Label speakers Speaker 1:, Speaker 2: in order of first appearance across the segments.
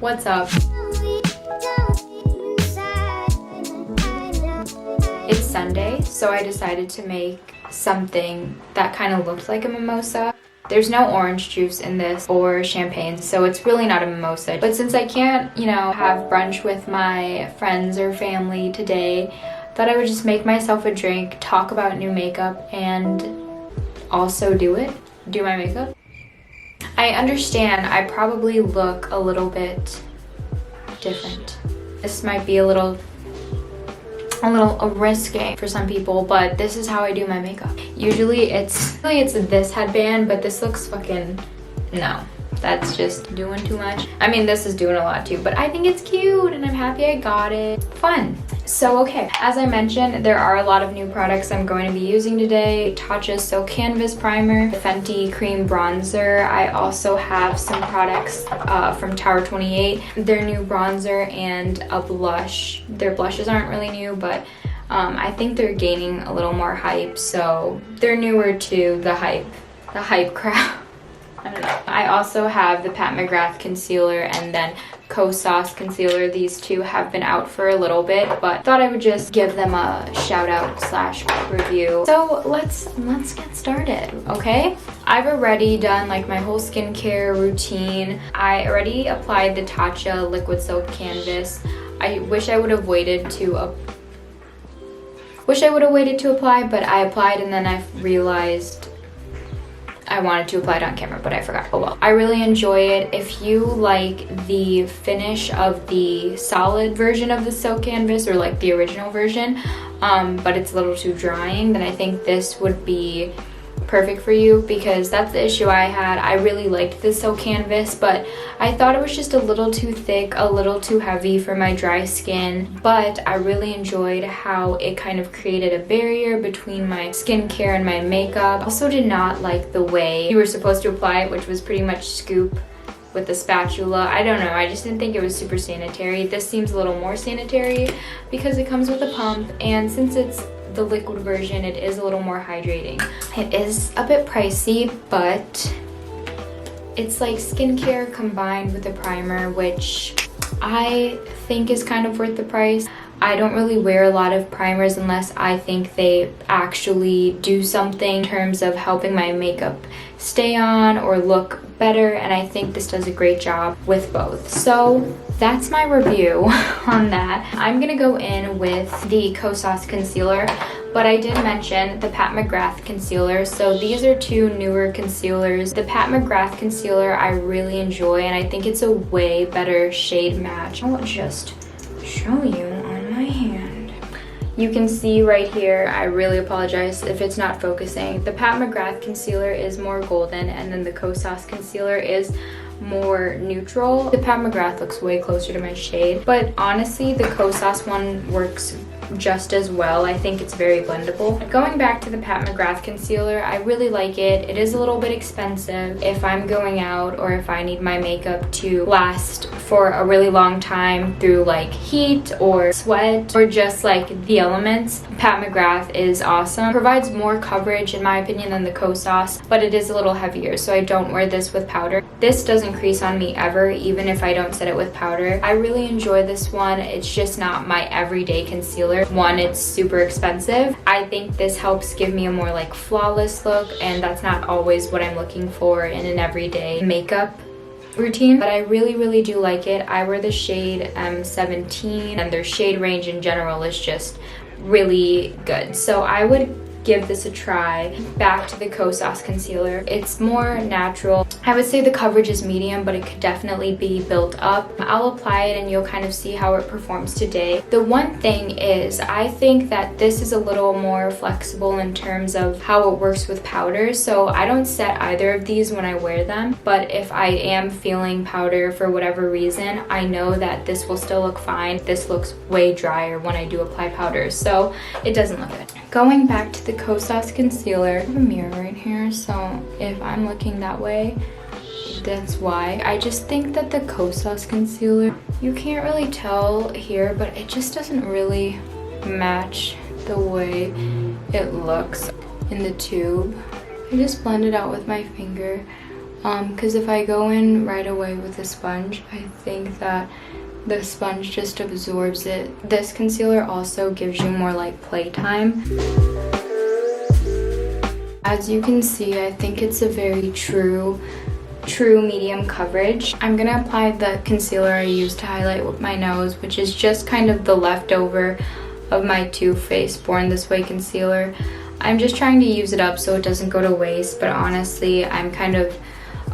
Speaker 1: What's up? It's Sunday, so I decided to make something that kind of looked like a mimosa. There's no orange juice in this or champagne, so it's really not a mimosa. But since I can't, have brunch with my friends or family today, I thought I would just make myself a drink, talk about new makeup, and also do my makeup. I understand I probably look a little bit different. This might be a little risky for some people, but this is how I do my makeup. Usually it's this headband, but this looks fucking, no, that's just doing too much. I mean, this is doing a lot too, but I think it's cute and I'm happy I got it. Fun. So, okay, as I mentioned, there are a lot of new products I'm going to be using today. Tatcha Silk Canvas Primer, the Fenty Cream Bronzer. I also have some products from Tower 28, their new bronzer and a blush. Their blushes aren't really new, but I think they're gaining a little more hype, so they're newer to the hype crowd. I don't know. I also have the Pat McGrath concealer and then Co-Sauce concealer. These two have been out for a little bit, but thought I would just give them a shout out / review. So let's get started, okay? I've already done like my whole skincare routine. I already applied the Tatcha Liquid Silk Canvas. I wish I would have waited to apply, but I applied and then I realized I wanted to apply it on camera, but I forgot. Oh well. I really enjoy it. If you like the finish of the solid version of the silk canvas or like the original version, but it's a little too drying, then I think this would be perfect for you, because that's the issue I had. I really liked this silk canvas, but I thought it was just a little too thick, a little too heavy for my dry skin, but I really enjoyed how it kind of created a barrier between my skincare and my makeup. Also did not like the way you were supposed to apply it, which was pretty much scoop with the spatula. I don't know, I just didn't think it was super sanitary. This seems a little more sanitary because it comes with a pump, and since it's the liquid version, it is a little more hydrating. It is a bit pricey, but it's like skincare combined with a primer, which I think is kind of worth the price. I don't really wear a lot of primers unless I think they actually do something in terms of helping my makeup stay on or look better, and I think this does a great job with both. So that's my review on that. I'm gonna go in with the Co-Sauce concealer, but I did mention the Pat McGrath concealer. So these are two newer concealers. The Pat McGrath concealer I really enjoy, and I think it's a way better shade match. I'll just show you on my hand. You can see right here, I really apologize if it's not focusing. The Pat McGrath concealer is more golden, and then the Co-Sauce concealer is more neutral. The Pat McGrath looks way closer to my shade, but honestly the Co-Sauce one works just as well. I think it's very blendable. Going back to the Pat McGrath concealer, I really like it. It is a little bit expensive. If I'm going out or if I need my makeup to last for a really long time through like heat or sweat or just like the elements, Pat McGrath is awesome. Provides more coverage in my opinion than the Co-Sauce, but it is a little heavier, so I don't wear this with powder. This doesn't crease on me ever, even if I don't set it with powder. I really enjoy this one. It's just not my everyday concealer. One, it's super expensive. I think this helps give me a more like flawless look, and that's not always what I'm looking for in an everyday makeup routine, but I really do like it. I wear the shade M17, and their shade range in general is just really good, so I would give this a try. Back to the Co-Sauce concealer. It's more natural. I would say the coverage is medium, but it could definitely be built up. I'll apply it and you'll kind of see how it performs today. The one thing is, I think that this is a little more flexible in terms of how it works with powder, so I don't set either of these when I wear them, but if I am feeling powder for whatever reason, I know that this will still look fine. This looks way drier when I do apply powder, so it doesn't look good. Going back to the Co-Sauce concealer, I have a mirror right here, so if I'm looking that way, that's why. I just think that the Co-Sauce concealer, you can't really tell here, but it just doesn't really match the way it looks in the tube. I just blend it out with my finger. because if I go in right away with a sponge, I think that the sponge just absorbs it. This concealer also gives you more like playtime. As you can see, I think it's a very true medium coverage. I'm gonna apply the concealer I used to highlight with my nose, which is just kind of the leftover of my Too Faced Born This Way concealer. I'm just trying to use it up so it doesn't go to waste, but honestly, I'm kind of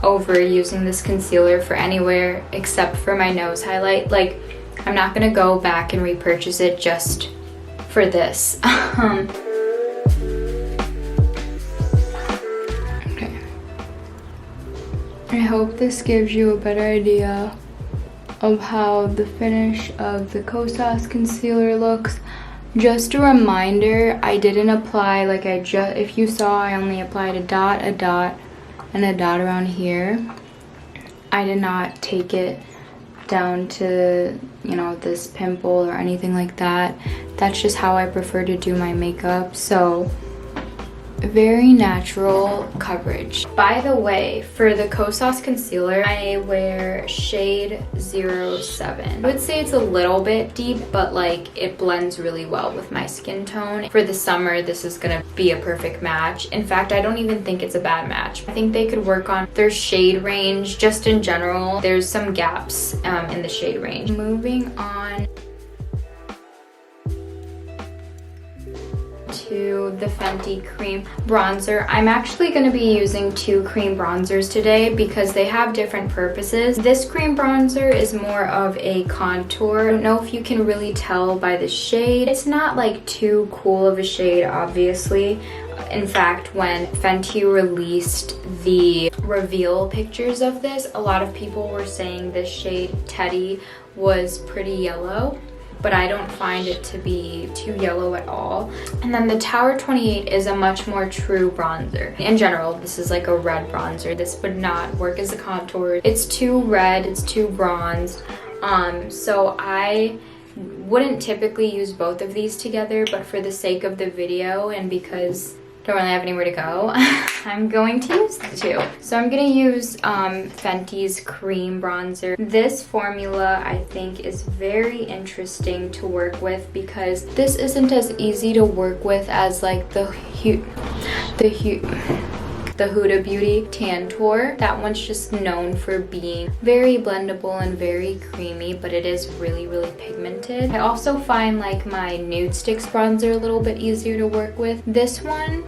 Speaker 1: over using this concealer for anywhere except for my nose highlight. Like, I'm not gonna go back and repurchase it just for this. Okay. I hope this gives you a better idea of how the finish of the Kosas concealer looks. Just a reminder, I didn't apply, like if you saw, I only applied a dot, and a dot around here. I did not take it down to, you know, this pimple or anything like that. That's just how I prefer to do my makeup. So very natural coverage. By the way, for the Kosas concealer, I wear shade 07. I would say it's a little bit deep, but like it blends really well with my skin tone. For the summer, this is gonna be a perfect match. In fact, I don't even think it's a bad match. I think they could work on their shade range. Just in general, there's some gaps in the shade range. Moving on to the Fenty cream bronzer. I'm actually going to be using 2 cream bronzers today because they have different purposes. This cream bronzer is more of a contour. I don't know if you can really tell by the shade. It's not like too cool of a shade, obviously. In fact, when Fenty released the reveal pictures of this, a lot of people were saying this shade Teddy was pretty yellow, but I don't find it to be too yellow at all. And then the Tower 28 is a much more true bronzer. In general, this is like a red bronzer. This would not work as a contour. It's too red, it's too bronzed. So I wouldn't typically use both of these together, but for the sake of the video and because I don't really have anywhere to go, I'm going to use the 2. So I'm going to use Fenty's cream bronzer. This formula I think is very interesting to work with because this isn't as easy to work with as like the Huda Beauty Tantour. That one's just known for being very blendable and very creamy, but it is really, really pigmented. I also find like my Nude Sticks bronzer a little bit easier to work with. This one,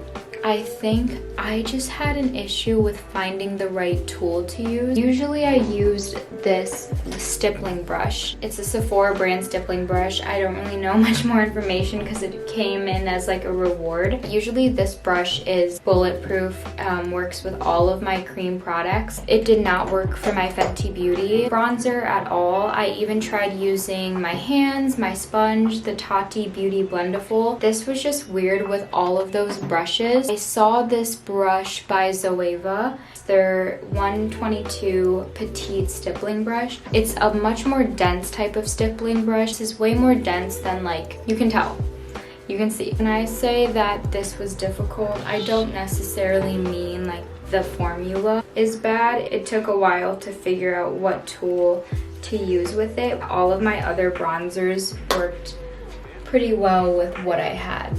Speaker 1: I think I just had an issue with finding the right tool to use. Usually I used this stippling brush. It's a Sephora brand stippling brush. I don't really know much more information because it came in as like a reward. Usually this brush is bulletproof, works with all of my cream products. It did not work for my Fenty Beauty bronzer at all. I even tried using my hands, my sponge, the Tati Beauty Blendiful. This was just weird with all of those brushes. I saw this brush by Zoeva. It's their 122 Petit stippling brush. It's a much more dense type of stippling brush. This is way more dense than, like, you can tell. You can see. When I say that this was difficult, I don't necessarily mean like the formula is bad. It took a while to figure out what tool to use with it. All of my other bronzers worked pretty well with what I had.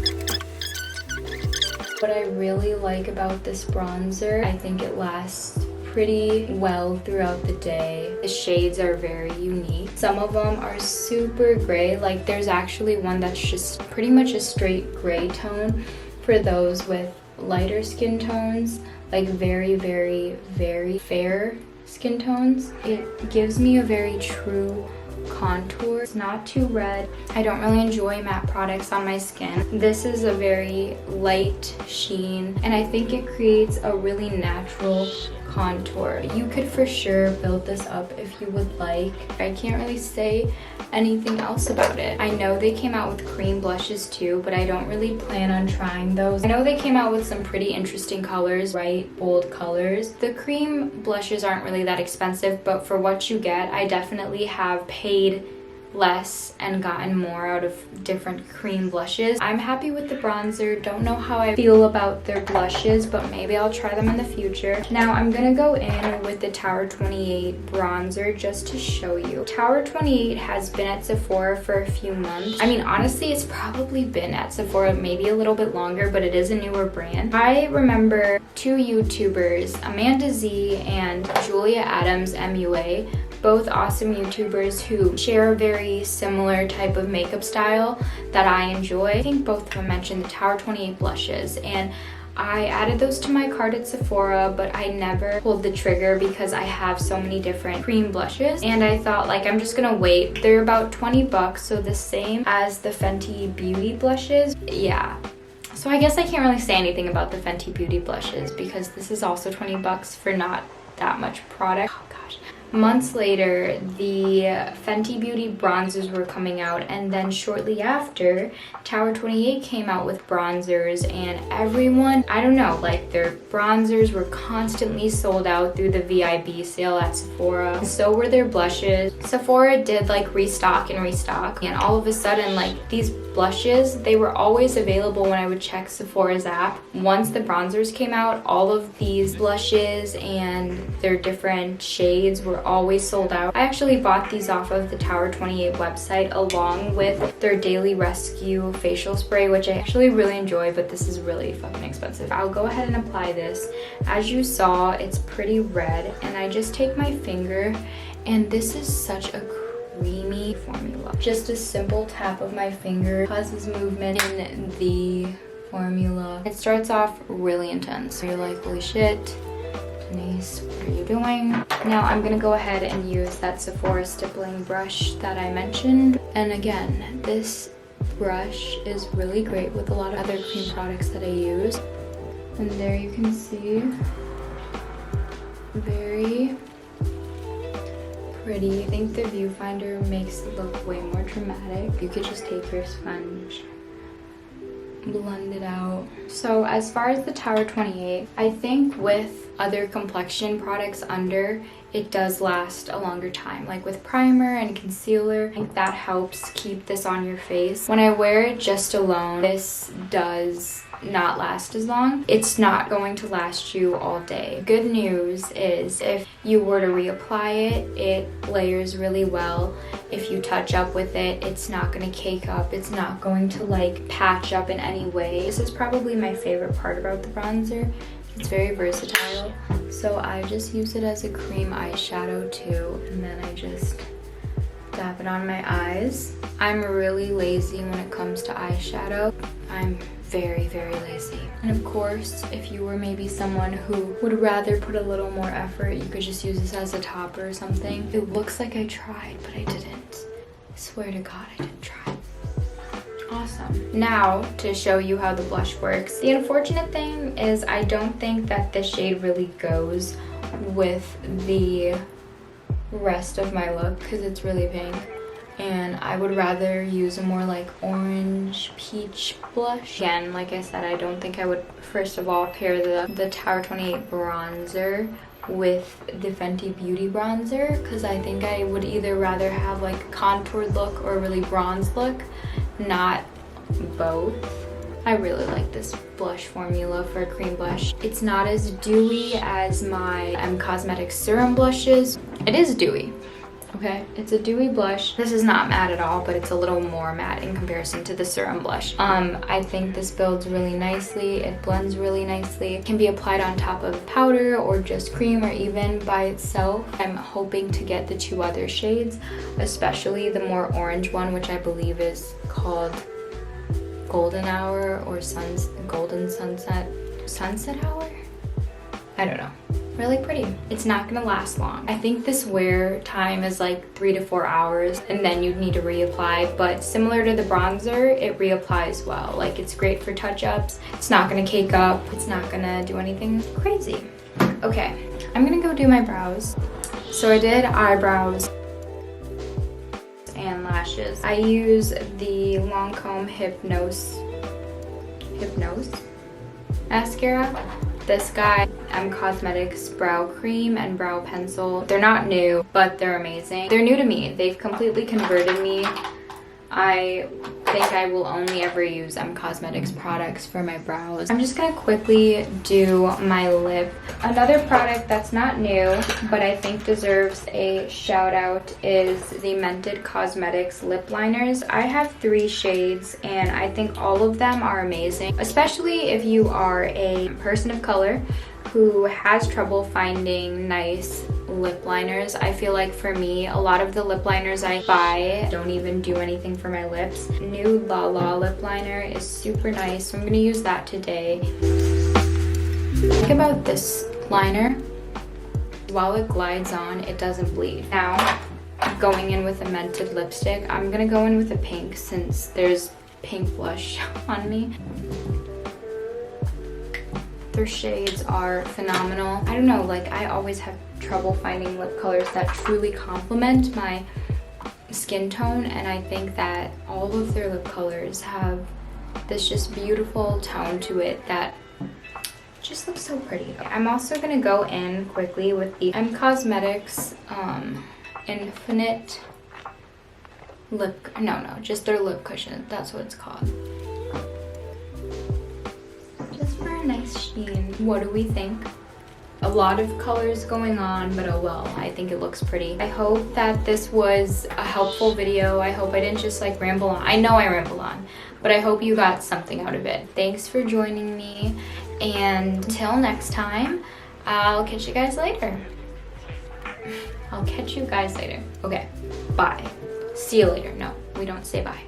Speaker 1: What I really like about this bronzer, I think it lasts pretty well throughout the day. The shades are very unique. Some of them are super gray, like there's actually one that's just pretty much a straight gray tone for those with lighter skin tones, like very, very, very fair skin tones. It gives me a very true contour. It's not too red. I don't really enjoy matte products on my skin. This is a very light sheen, and I think it creates a really natural contour. You could for sure build this up if you would like. I can't really say anything else about it. I know they came out with cream blushes too, but I don't really plan on trying those. I know they came out with some pretty interesting colors, bright, bold colors. The cream blushes aren't really that expensive, but for what you get, I definitely have paid less and gotten more out of different cream blushes. I'm happy with the bronzer. Don't know how I feel about their blushes, but maybe I'll try them in the future. Now I'm gonna go in with the Tower 28 bronzer just to show you. Tower 28 has been at Sephora for a few months. I mean, honestly, it's probably been at Sephora maybe a little bit longer, but it is a newer brand. I remember two YouTubers, Amanda Z and Julia Adams MUA, both awesome YouTubers who share a very similar type of makeup style that I enjoy. I think both of them mentioned the Tower 28 blushes, and I added those to my cart at Sephora, but I never pulled the trigger because I have so many different cream blushes, and I thought, like, I'm just gonna wait. They're about 20 bucks, so the same as the Fenty Beauty blushes. Yeah. So I guess I can't really say anything about the Fenty Beauty blushes because this is also 20 bucks for not that much product. Oh gosh. Months later, the Fenty Beauty bronzers were coming out, and then shortly after, Tower 28 came out with bronzers, and everyone, I don't know, like, their bronzers were constantly sold out through the VIB sale at Sephora. So were their blushes. Sephora did like restock, and all of a sudden, like, these blushes, they were always available when I would check Sephora's app. Once the bronzers came out, all of these blushes and their different shades were always sold out. I actually bought these off of the Tower 28 website along with their Daily Rescue facial spray, which I actually really enjoy, but this is really fucking expensive. I'll go ahead and apply this. As you saw, it's pretty red, and I just take my finger, and this is such a creamy formula. Just a simple tap of my finger causes movement in the formula. It starts off really intense. So you're like, holy shit, Denise, what are you doing? Now I'm gonna go ahead and use that Sephora stippling brush that I mentioned. And again, this brush is really great with a lot of other cream products that I use. And there you can see, very pretty. I think the viewfinder makes it look way more dramatic. You could just take your sponge, blend it out. So as far as the Tower 28, I think with other complexion products under, it does last a longer time. Like with primer and concealer, I think that helps keep this on your face. When I wear it just alone, this does not last as long. It's not going to last you all day. Good news is if you were to reapply it, it layers really well. If you touch up with it, it's not going to cake up. It's not going to like patch up in any way. This is probably my favorite part about the bronzer. It's very versatile. So I just use it as a cream eyeshadow too, and then I just dab it on my eyes. I'm really lazy when it comes to eyeshadow. I'm very, very lazy. And of course, if you were maybe someone who would rather put a little more effort, you could just use this as a topper or something. It looks like I tried, but I didn't. I swear to God, I didn't try. Awesome. Now to show you how the blush works. The unfortunate thing is I don't think that this shade really goes with the rest of my look because it's really pink, and I would rather use a more like orange peach blush. Again, like I said, I don't think I would first of all pair the Tower 28 bronzer with the Fenty Beauty bronzer because I think I would either rather have like a contoured look or a really bronzed look, not both. I really like this blush formula for a cream blush. It's not as dewy as my Cosmetics serum blushes. It is dewy, okay? It's a dewy blush. This is not matte at all, but it's a little more matte in comparison to the serum blush. I think this builds really nicely. It blends really nicely. It can be applied on top of powder or just cream or even by itself. I'm hoping to get the two other shades, especially the more orange one, which I believe is called Golden Hour or Golden Sunset Hour? I don't know. Really pretty. It's not gonna last long. I think this wear time is like 3 to 4 hours and then you'd need to reapply, but similar to the bronzer, it reapplies well. Like it's great for touch-ups. It's not gonna cake up. It's not gonna do anything crazy. Okay, I'm gonna go do my brows. So I did eyebrows and lashes. I use the Lancome Hypnose mascara. this guy, Cosmetics Brow Cream and Brow Pencil. They're not new, but they're amazing. They're new to me. They've completely converted me. I think I will only ever use Cosmetics products for my brows. I'm just gonna quickly do my lip. Another product that's not new, but I think deserves a shout out is the Mented Cosmetics lip liners. I have 3 shades and I think all of them are amazing, especially if you are a person of color who has trouble finding nice lip liners. I feel like for me, a lot of the lip liners I buy don't even do anything for my lips. New La La lip liner is super nice, so I'm gonna use that today. Think about this liner. While it glides on, it doesn't bleed. Now, going in with a Mented lipstick, I'm gonna go in with a pink since there's pink blush on me. Their shades are phenomenal. I don't know, like I always have trouble finding lip colors that truly complement my skin tone, and I think that all of their lip colors have this just beautiful tone to it that just looks so pretty. I'm also gonna go in quickly with the Cosmetics Infinite Lip, just their lip cushion, that's what it's called. Nice sheen. What do we think? A lot of colors going on, but oh well, I think it looks pretty. I hope that this was a helpful video. I hope I didn't just like ramble on. I know I ramble on, but I hope you got something out of it. Thanks for joining me, and until next time, I'll catch you guys later. Okay, bye. See you later. No, we don't say bye.